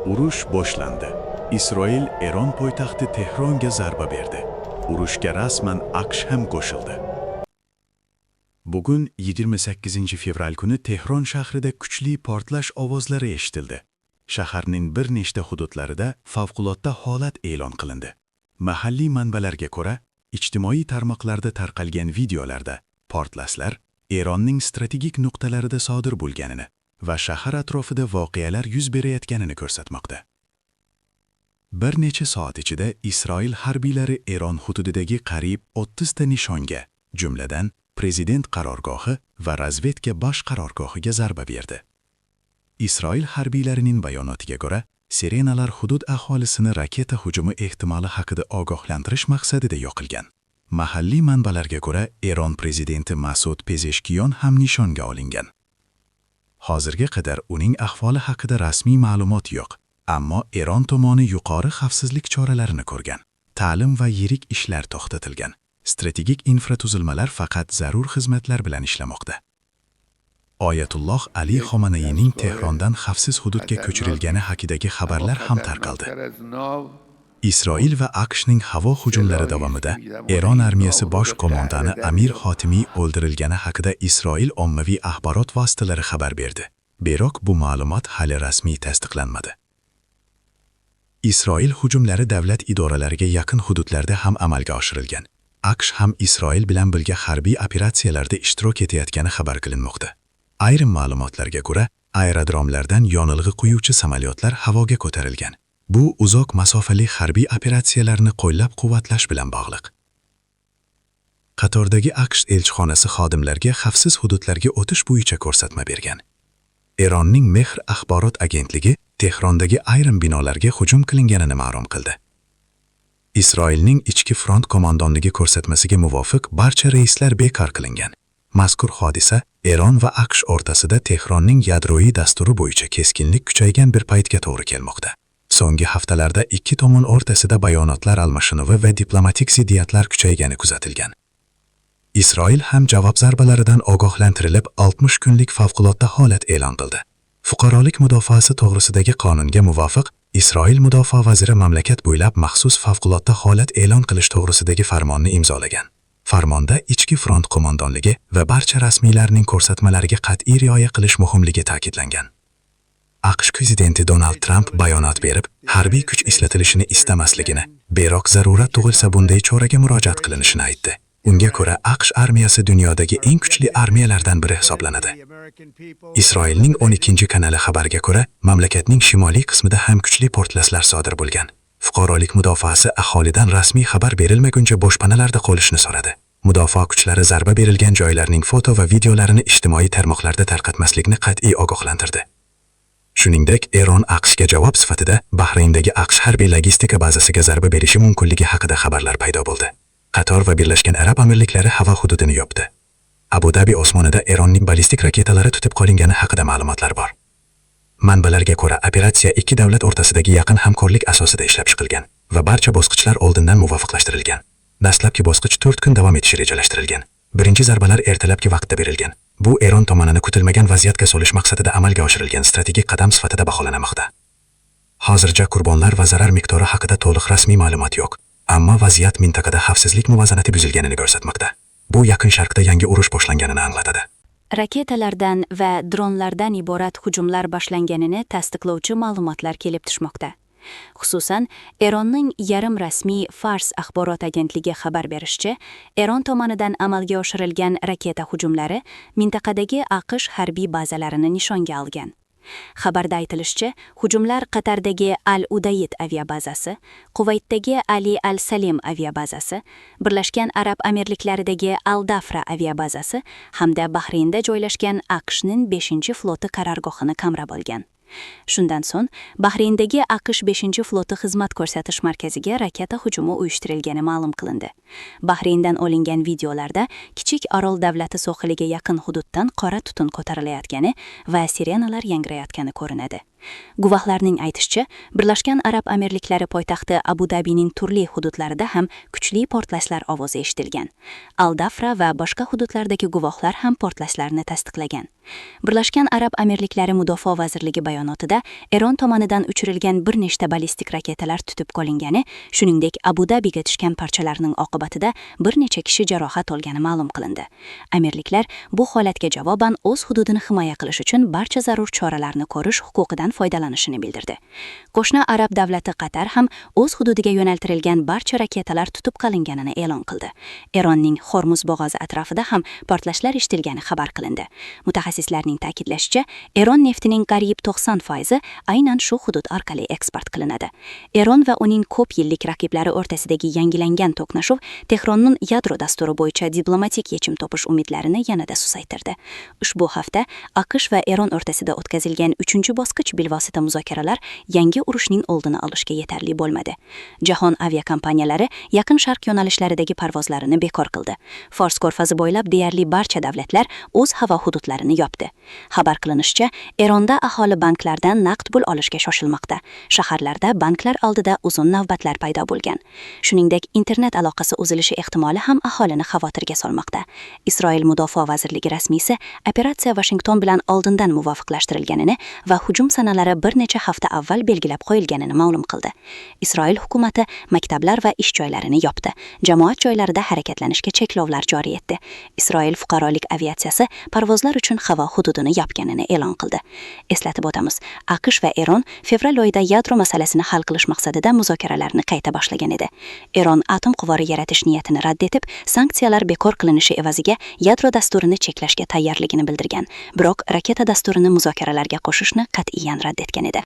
Urush boshlandi. Isroil Eron poytaxti Tehronga zarba berdi. Urushga rasman AQSh ham qo'shildi. Bugun 28-fevral kuni Tehron shahrida kuchli portlash ovozlari eshitildi. Shaharning bir nechta hududlarida favqulodda holat e'lon qilindi. Mahalliy manbalarga ko'ra, ijtimoiy tarmoqlarda tarqalgan videolarda portlashlar Eronning strategik nuqtalarida sodir bo'lganini va shahar atrofida voqealar yuz berayotganini ko'rsatmoqda. Bir necha soat ichida Isroil harbiylari Eron hududidagi qariyb 30 ta nishonga, jumladan prezident qarorgohi va razvedka bosh qarorgohiga zarba berdi. Isroil harbiylarining bayonotiga ko'ra, sirenalar hudud aholisini raketa hujumi ehtimoli haqida ogohlantirish maqsadida yoqilgan. Mahalliy manbalarga ko'ra, Eron prezidenti Masud Pezeshkiyon ham nishonga olingan. Hozirga qadar uning ahvoli haqida rasmiy ma'lumot yo'q, ammo Eron tomoni yuqori xavfsizlik choralarini ko'rgan. Ta'lim va yirik ishlar to'xtatilgan. Strategik infratuzilmalar faqat zarur xizmatlar bilan ishlamoqda. Oyatulloh Ali Xomanayning Tehrondan xavfsiz hududga ko'chirilgani haqidagi xabarlar ham tarqaldi. Isroil va AQShning havo hujumlari davomida Eron armiyasi bosh qo'mondoni Amir Xotimiy o'ldirilgani haqida Isroil ommaviy axborot vositalari xabar berdi. Biroq bu ma'lumot hali rasmiy tasdiqlanmadi. Isroil hujumlari davlat idoralariga yaqin hududlarda ham amalga oshirilgan. AQSh ham Isroil bilan birga harbiy operatsiyalarda ishtirok etayotgani xabar qilinmoqda. Ayrim ma'lumotlarga ko'ra, aerodromlardan yonilg'i quyuvchi samolyotlar havoga ko'tarilgan. Bu uzoq masofali harbiy operatsiyalarni qo'llab-quvvatlash bilan bog'liq. Qatordagi AQSh elchixonasi xodimlarga xavfsiz hududlarga o'tish bo'yicha ko'rsatma bergan. Eronning Mehr axborot agentligi Tehrondagi ayrim binolarga hujum qilinganini ma'lum qildi. Isroilning ichki front qo'mondonligi ko'rsatmasiga muvofiq barcha reyslar bekor qilingan. Mazkur hodisa Eron va AQSh o'rtasida Tehronning yadroviy dasturi bo'yicha keskinlik kuchaygan bir paytga to'g'ri kelmoqda. So'nggi haftalarda ikki tomon o'rtasida bayonotlar almashinuvi va diplomatik ziddiyatlar kuchaygani kuzatilgan. Isroil ham javob zarbalaridan ogohlantirilib 60 kunlik favqulodda holat e'lon qildi. Fuqarolik mudofaasi to'g'risidagi qonunga muvofiq, Isroil mudofaa vaziri mamlakat bo'ylab maxsus favqulodda holat e'lon qilish to'g'risidagi farmonni imzolagan. Farmonda ichki front qo'mondonligi va barcha rasmiylarning ko'rsatmalariga qat'iy rioya qilish muhimligi ta'kidlangan. AQSh prezidenti Donald Trump bayonot berib, harbiy kuch ishlatilishini istamasligini, biroq zarurat tug'ilsa bunday choraga murojaat qilinishini aytdi. Unga ko'ra, AQSh armiyasi dunyodagi eng kuchli armiyalardan biri hisoblanadi. Isroilning 12 kanali xabarga ko'ra, mamlakatning shimoliy qismida ham kuchli portlashlar sodir bo'lgan. Fuqarolik mudofaasi aholidan rasmiy xabar berilmaguncha boshpanalarda qolishni so'radi. Mudofaa kuchlari zarba berilgan joylarning foto va videolarini ijtimoiy tarmoqlarda tarqatmaslikni qat'iy ogohlantirdi. Shuningdek, Eron AQShga javob sifatida Bahrayndagi AQSh harbiy logistika bazasiga zarba berishi mumkinligi haqida xabarlar paydo bo'ldi. Qatar va Birlashgan Arab Amirliklari havo hududini yopdi. Abu Dhabi osmonida Eronning ballistik raketalari tutib qolingani haqida ma'lumotlar bor. Manbalarga ko'ra, operatsiya ikki davlat o'rtasidagi yaqin hamkorlik asosida ishlab chiqilgan va barcha bosqichlar oldindan muvofiqlashtirilgan. Dastlabki bosqich 4 kun davom etishi rejalashtirilgan. Birinchi zarbalar ertalabki vaqtda berilgan. Bu Eron tomonidan kutilmagan vaziyatga solish maqsadida amalga oshirilgan strategik qadam sifatida baholanmoqda. Hozircha qurbonlar va zarar miqdori haqida to'liq rasmiy ma'lumot yo'q, ammo vaziyat mintaqada xavfsizlik muvozanati buzilganini ko'rsatmoqda. Bu Yaqin Sharqda yangi urush boshlanganini anglatadi. Raketalardan va dronlardan iborat hujumlar boshlanganini tasdiqlovchi ma'lumotlar kelib tushmoqda. Xususan, Eronning yarim rasmiy Fars axborot agentligi xabar berishicha, Eron tomonidan amalga oshirilgan raketa hujumlari mintaqadagi AQSh harbiy bazalarini nishonga olgan. Xabarda aytilishicha, hujumlar Qatardagi Al-Udayd aviabazasi, Quvaytdagi Ali Al-Salim aviabazasi, Birlashgan Arab Amirliklaridagi Al-Dafra aviabazasi hamda Bahraynda joylashgan AQShning 5-floti qarorgohini qamrab olgan. Shundan so'ng, Bahrayndagi AQSh 5-floti xizmat ko'rsatish markaziga raketa hujumi uyushtirilgani ma'lum qilindi. Bahrayndan olingan videolarda kichik Orol davlati sohiliga yaqin hududdan qora tutun ko'tarilayotgani va sirenalar yangrayotgani ko'rinadi. Guvohlarning aytishicha, Birlashgan Arab Amirliklari poytaxti Abu Dabining turli hududlarida ham kuchli portlashlar ovozi eshitilgan. Al-Dafra va boshqa hududlardagi guvohlar ham portlashlarni tasdiqlagan. Birlashgan Arab Amirliklari Mudofaa vazirligi bayonotida Eron tomonidan uchirilgan bir nechta ballistik raketalar tutib qolingani, shuningdek Abu Dabiga tushgan parchalarning oqibatida bir necha kishi jarohat olgani ma'lum qilindi. Amirliklar bu holatga javoban o'z hududini himoya qilish uchun barcha zarur choralarni ko'rish huquqidan foydalanishini bildirdi. Qo'shni arab davlati Qatar ham o'z hududiga yo'naltirilgan barcha raketalar tutib qolinganini e'lon qildi. Eronning Hormuz bo'g'ozi atrofida ham portlashlar eshitilgani xabar qilindi. Mutaxassislarning ta'kidlashicha, Eron neftining qariyb 90% aynan shu hudud orqali eksport qilinadi. Eron va uning ko'p yillik raqiblari o'rtasidagi yangilangan to'qnashuv Tehronning yadro dasturi bo'yicha diplomatik yechim topish umidlarini yanada susaytirdi. Ushbu hafta AQSh va Eron o'rtasida o'tkazilgan 3-bosqich bilvosita muzokaralar yangi urushning oldini olishga yetarli bo'lmadi. Jahon aviakompaniyalari Yaqin Sharq yo'nalishlaridagi parvozlarini bekor qildi. Fors ko'rfazi bo'ylab deyarli barcha davlatlar o'z havo hududlarini yopdi. Xabar qilinishicha, Eronda aholi banklardan naqd pul olishga shoshilmoqda. Shaharlarda banklar oldida uzun navbatlar paydo bo'lgan. Shuningdek, internet aloqasi uzilishi ehtimoli ham aholini xavotirga solmoqda. Isroil Mudofaa vazirligi rasmiysi operatsiya Washington bilan oldindan muvofiqlashtirilganini va hujum sanalari bir necha hafta avval belgilab qo'yilganini ma'lum qildi. Isroil hukumati maktablar va ish joylarini yopdi. Jamoat joylarida harakatlanishga cheklovlar joriy etdi. Isroil fuqarolik aviatsiyasi parvozlar uchun havo hududini yopganini e'lon qildi. Eslatib o'tamiz, AQSh va Eron fevral oyida yadro masalasini hal qilish maqsadida muzokaralarni qayta boshlagan edi. Eron atom quvori yaratish niyatini rad etib, sanksiyalar bekor qilinishi evaziga yadro dasturini cheklashga tayyorligini bildirgan. Biroq raketa dasturini muzokaralarga qo'shishni qat'iyan rad etgan edi.